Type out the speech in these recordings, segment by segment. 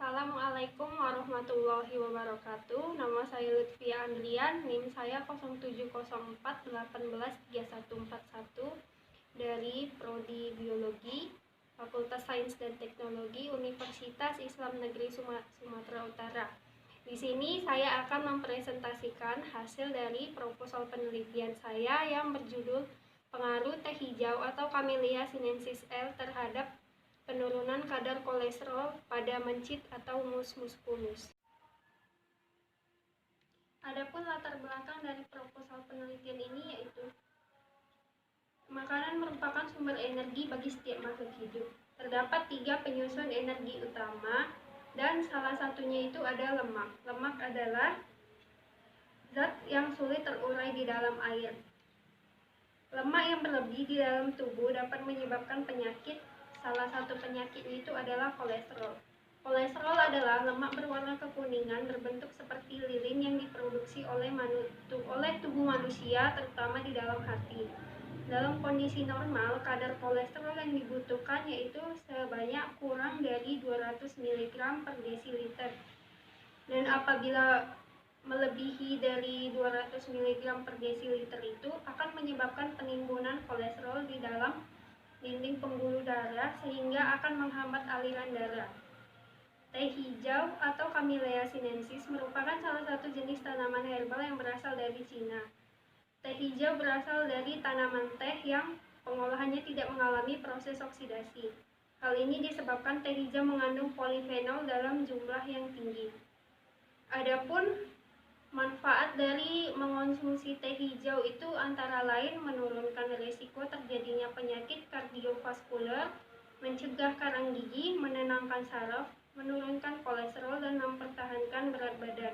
Assalamualaikum warahmatullahi wabarakatuh. Nama saya Lutfia Andrian, NIM saya 0704183141 dari Prodi Biologi, Fakultas Sains dan Teknologi Universitas Islam Negeri Sumatera Utara. Di sini saya akan mempresentasikan hasil dari proposal penelitian saya yang berjudul pengaruh teh hijau atau Camellia sinensis L terhadap penurunan kadar kolesterol pada mencit atau mus-mus kulus. Adapun latar belakang dari proposal penelitian ini yaitu makanan merupakan sumber energi bagi setiap makhluk hidup. Terdapat 3 penyusun energi utama dan salah satunya itu ada lemak. Lemak adalah zat yang sulit terurai di dalam air. Lemak yang berlebih di dalam tubuh dapat menyebabkan penyakit. Salah satu penyakitnya itu adalah kolesterol. Kolesterol adalah lemak berwarna kekuningan berbentuk seperti lilin yang diproduksi oleh tubuh manusia, terutama di dalam hati. Dalam kondisi normal, kadar kolesterol yang dibutuhkan yaitu sebanyak kurang dari 200 mg per desiliter. Dan apabila melebihi dari 200 mg per desiliter itu akan menyebabkan penimbunan kolesterol di dalam dinding pembuluh darah sehingga akan menghambat aliran darah. Teh hijau atau Camellia sinensis merupakan salah satu jenis tanaman herbal yang berasal dari Cina. Teh hijau berasal dari tanaman teh yang pengolahannya tidak mengalami proses oksidasi. Hal ini disebabkan teh hijau mengandung polifenol dalam jumlah yang tinggi. Adapun manfaat dari mengonsumsi teh hijau itu antara lain menurunkan risiko terjadinya penyakit kardiovaskuler, mencegah karang gigi, menenangkan saraf, menurunkan kolesterol, dan mempertahankan berat badan.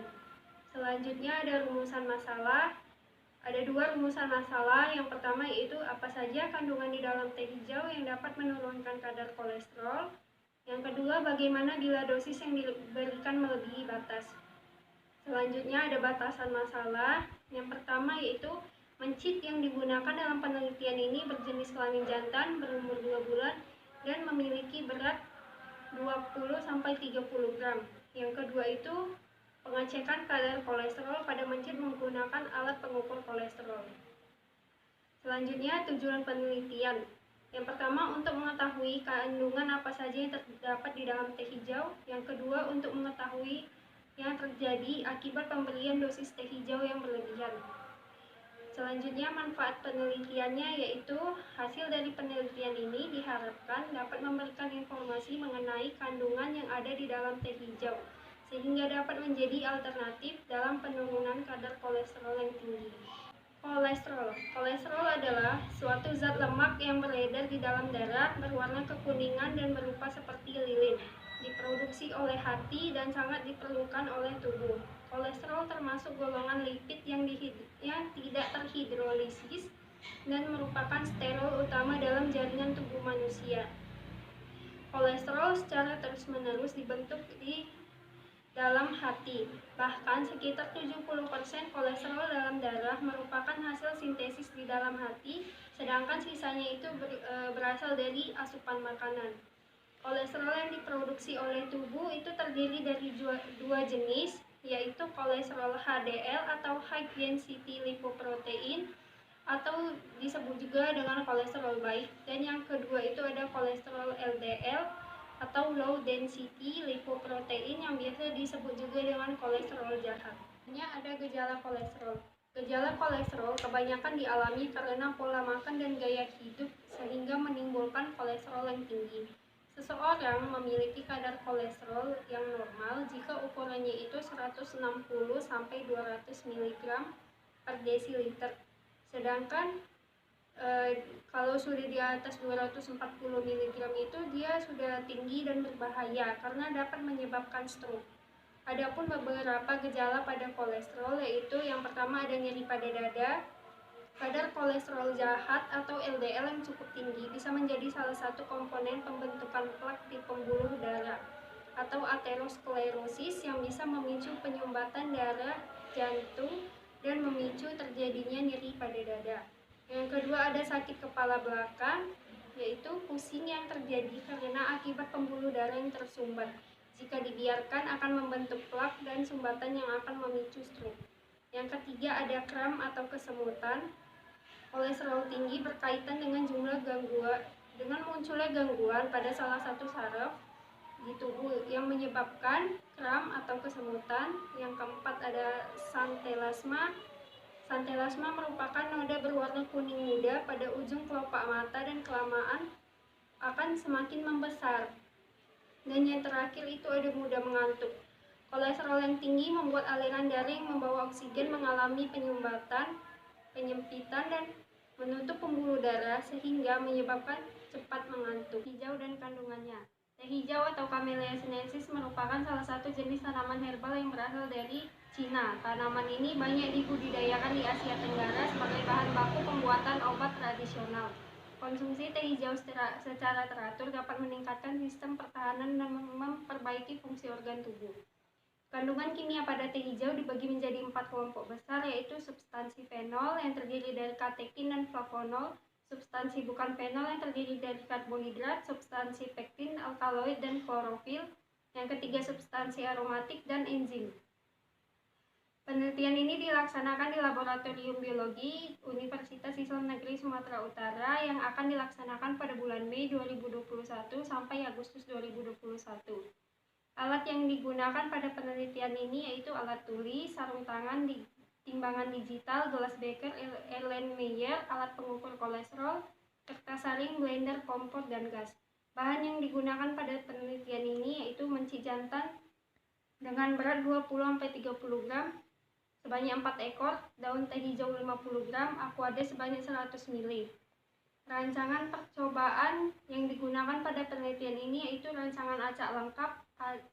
Selanjutnya ada rumusan masalah. Ada 2 rumusan masalah. Yang pertama yaitu apa saja kandungan di dalam teh hijau yang dapat menurunkan kadar kolesterol. Yang kedua, bagaimana bila dosis yang diberikan melebihi batas. Selanjutnya ada batasan masalah. Yang pertama yaitu mencit yang digunakan dalam penelitian ini berjenis kelamin jantan, berumur 2 bulan, dan memiliki berat 20-30 gram. Yang kedua itu pengecekan kadar kolesterol pada mencit menggunakan alat pengukur kolesterol. Selanjutnya tujuan penelitian. Yang pertama untuk mengetahui kandungan apa saja yang terdapat di dalam teh hijau. Yang kedua untuk mengetahui yang terjadi akibat pemberian dosis teh hijau yang berlebihan. Selanjutnya manfaat penelitiannya yaitu hasil dari penelitian ini diharapkan dapat memberikan informasi mengenai kandungan yang ada di dalam teh hijau sehingga dapat menjadi alternatif dalam penurunan kadar kolesterol yang tinggi. Kolesterol adalah suatu zat lemak yang beredar di dalam darah, berwarna kekuningan dan berupa seperti lilin. Diproduksi oleh hati dan sangat diperlukan oleh tubuh. Kolesterol termasuk golongan lipid yang tidak terhidrolisis dan merupakan sterol utama dalam jaringan tubuh manusia. Kolesterol secara terus-menerus dibentuk di dalam hati. Bahkan sekitar 70% kolesterol dalam darah merupakan hasil sintesis di dalam hati, sedangkan sisanya itu berasal dari asupan makanan. Kolesterol yang diproduksi oleh tubuh itu terdiri dari dua jenis, yaitu kolesterol HDL atau High Density Lipoprotein atau disebut juga dengan kolesterol baik, dan yang kedua itu ada kolesterol LDL atau Low Density Lipoprotein yang biasa disebut juga dengan kolesterol jahat. Ada gejala kolesterol. Gejala kolesterol kebanyakan dialami karena pola makan dan gaya hidup sehingga menimbulkan kolesterol yang tinggi. Seseorang memiliki kadar kolesterol yang normal jika ukurannya itu 160-200 mg per desiliter. Sedangkan kalau sudah di atas 240 mg itu dia sudah tinggi dan berbahaya karena dapat menyebabkan stroke. Adapun beberapa gejala pada kolesterol yaitu yang pertama ada nyeri pada dada. Kadar kolesterol jahat atau LDL yang cukup tinggi bisa menjadi salah satu komponen pembentukan plak di pembuluh darah atau aterosklerosis yang bisa memicu penyumbatan darah jantung dan memicu terjadinya nyeri pada dada. Yang kedua ada sakit kepala belakang, yaitu pusing yang terjadi karena akibat pembuluh darah yang tersumbat. Jika dibiarkan akan membentuk plak dan sumbatan yang akan memicu stroke. Yang ketiga ada kram atau kesemutan. Kolesterol tinggi berkaitan dengan munculnya gangguan pada salah satu saraf di tubuh yang menyebabkan kram atau kesemutan. Yang keempat ada santelasma. Santelasma merupakan noda berwarna kuning muda pada ujung kelopak mata dan kelamaan akan semakin membesar. Dan yang terakhir itu ada mudah mengantuk. Kolesterol yang tinggi membuat aliran darah yang membawa oksigen mengalami penyumbatan, penyempitan, dan menutup pembuluh darah sehingga menyebabkan cepat mengantuk. Hijau dan kandungannya. Teh hijau atau Camellia sinensis merupakan salah satu jenis tanaman herbal yang berasal dari Cina. Tanaman ini banyak dibudidayakan di Asia Tenggara sebagai bahan baku pembuatan obat tradisional. Konsumsi teh hijau secara teratur dapat meningkatkan sistem pertahanan dan memperbaiki fungsi organ tubuh. Kandungan kimia pada teh hijau dibagi menjadi 4 kelompok besar, yaitu substansi fenol yang terdiri dari katekin dan flavonol, substansi bukan fenol yang terdiri dari karbohidrat, substansi pektin, alkaloid, dan klorofil. Yang ketiga substansi aromatik dan enzim. Penelitian ini dilaksanakan di Laboratorium Biologi Universitas Islam Negeri Sumatera Utara yang akan dilaksanakan pada bulan Mei 2021 sampai Agustus 2021. Alat yang digunakan pada penelitian ini yaitu alat tuli, sarung tangan, timbangan digital, gelas beker, Erlenmeyer, alat pengukur kolesterol, kertas saring, blender, kompor, dan gas. Bahan yang digunakan pada penelitian ini yaitu mencit jantan dengan berat 20-30 gram, sebanyak 4 ekor, daun teh hijau 50 gram, aquades sebanyak 100 ml. Rancangan percobaan yang digunakan pada penelitian ini yaitu rancangan acak lengkap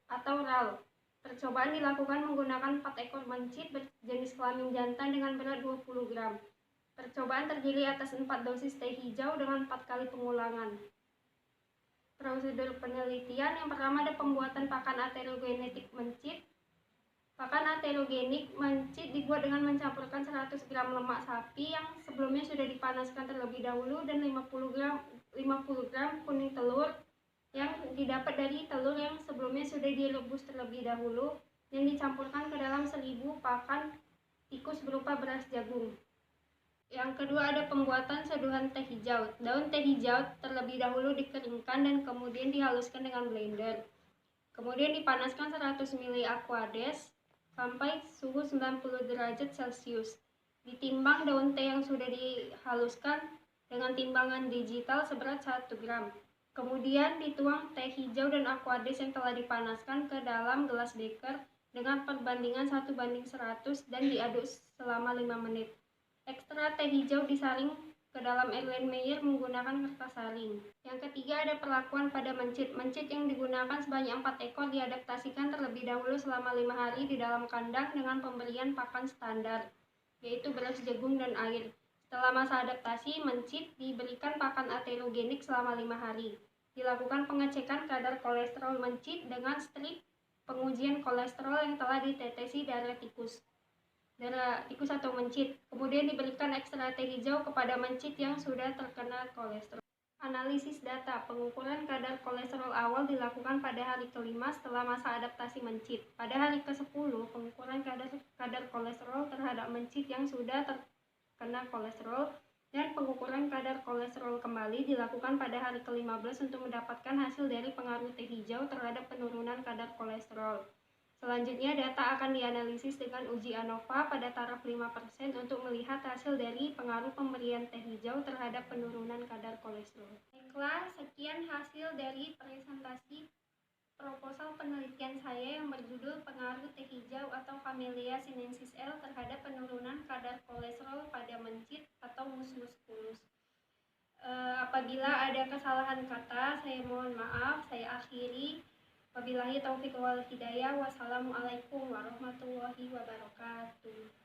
atau RAL. Percobaan dilakukan menggunakan 4 ekor mencit berjenis kelamin jantan dengan berat 20 gram. Percobaan terdiri atas 4 dosis teh hijau dengan 4 kali pengulangan. Prosedur penelitian yang pertama ada pembuatan pakan aterogenetik mencit. Pakan aterogenik mencit dibuat dengan mencampurkan 100 gram lemak sapi yang sebelumnya sudah dipanaskan terlebih dahulu dan 50 gram kuning telur yang didapat dari telur yang sebelumnya sudah direbus terlebih dahulu yang dicampurkan ke dalam 1000 pakan tikus berupa beras jagung. Yang kedua ada pembuatan seduhan teh hijau. Daun teh hijau terlebih dahulu dikeringkan dan kemudian dihaluskan dengan blender. Kemudian dipanaskan 100 ml aquades sampai suhu 90 derajat Celcius. Ditimbang daun teh yang sudah dihaluskan dengan timbangan digital seberat 1 gram. Kemudian dituang teh hijau dan aquades yang telah dipanaskan ke dalam gelas beker dengan perbandingan 1:100 dan diaduk selama 5 menit. Ekstra teh hijau disaring ke dalam Erlenmeyer menggunakan kertas saring. Yang ketiga ada perlakuan pada mencit. Mencit yang digunakan sebanyak 4 ekor diadaptasikan terlebih dahulu selama 5 hari di dalam kandang dengan pemberian pakan standar, yaitu beras jagung dan air. Setelah masa adaptasi, mencit diberikan pakan aterogenik selama 5 hari. Dilakukan pengecekan kadar kolesterol mencit dengan strip pengujian kolesterol yang telah ditetesi darah tikus atau mencit. Kemudian diberikan ekstra teh hijau kepada mencit yang sudah terkena kolesterol. Analisis data. Pengukuran kadar kolesterol awal dilakukan pada hari kelima setelah masa adaptasi mencit. Pada hari ke-10, pengukuran kadar kolesterol terhadap mencit yang sudah terkena kolesterol dan pengukuran kadar kolesterol kembali dilakukan pada hari ke-15 untuk mendapatkan hasil dari pengaruh teh hijau terhadap penurunan kadar kolesterol. Selanjutnya, data akan dianalisis dengan uji ANOVA pada taraf 5% untuk melihat hasil dari pengaruh pemberian teh hijau terhadap penurunan kadar kolesterol. Baiklah, sekian hasil dari presentasi proposal penelitian saya yang berjudul pengaruh teh hijau atau Camellia sinensis L terhadap penurunan kadar kolesterol pada mencit atau mus-mus kulus. Apabila ada kesalahan kata, saya mohon maaf, saya akhiri. Wabillahi taufiq wal hidayah. Wassalamualaikum warahmatullahi wabarakatuh.